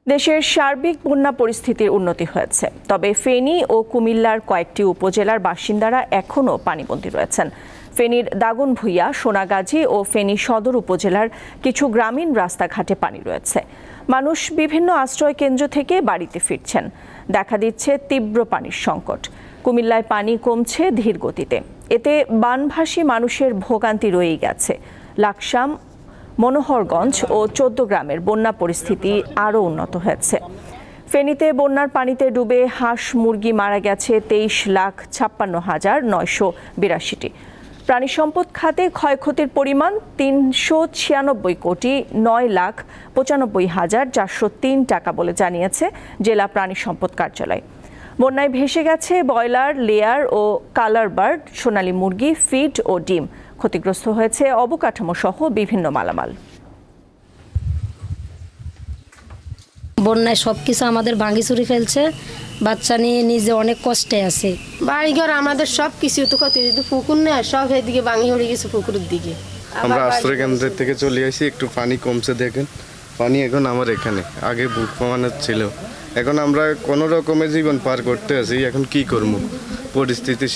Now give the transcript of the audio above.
দেশের সার্বিক বন্যা পরিস্থিতির উন্নতি হয়েছে, তবে ফেনী ও কুমিল্লার কয়েকটি উপজেলার বাসিন্দারা এখনও পানিবন্দী রয়েছেন। ফেনীর দাগনভূঞা, সোনাগাজী ও ফেনী সদর উপজেলার কিছু গ্রামীণ রাস্তাঘাটে পানি রয়েছে। মানুষ বিভিন্ন আশ্রয় কেন্দ্র থেকে বাড়িতে ফিরছেন। দেখা দিচ্ছে তীব্র পানির সংকট। কুমিল্লায় পানি কমছে ধীর গতিতে। এতে বানভাসী মানুষের ভোগান্তি রয়েই গেছে। লাকসাম, মনোহরগঞ্জ ও ১৪ গ্রামের বন্যা পরিস্থিতি আরও উন্নত হয়েছে। ফেনীতে বন্যার পানিতে ডুবে হাঁস মুরগি মারা গেছে ২৩,৫৬,৯৮২টি। প্রাণী সম্পদ খাতে ক্ষয়ক্ষতির পরিমাণ ৩৯৬ কোটি ৯,৯৫,৪০৩ টাকা বলে জানিয়েছে জেলা প্রাণী সম্পদ কার্যালয়। বন্যায় ভেসে গেছে ব্রয়লার, লেয়ার ও কালার বার্ড, সোনালী মুরগি, ফিড ও ডিম। ক্ষতিগ্রস্ত হয়েছে অবকাঠামো সহ বিভিন্ন মালামাল। বন্যায় সবকিছু আমাদের ভাঙি চুরি ফেলছে। বাচ্চা নিয়ে নিজে অনেক কষ্টে আছে। বাড়িঘর আমাদের সব কিছু তো ক্ষতি, পুকুর নেই, সব এদিকে ভাঙি হয়ে গেছে পুকুরের দিকে। আমরা আশ্রয় কেন্দ্র থেকে চলে আসি, একটু পানি কমছে দেখেন। পানি এখন আমার এখানে, আগে বুক কমানোর ছিল। এখন আমরা কোনো রকমের জীবন পার করতে আছি। এখন কি করবো, পরিস্থিতি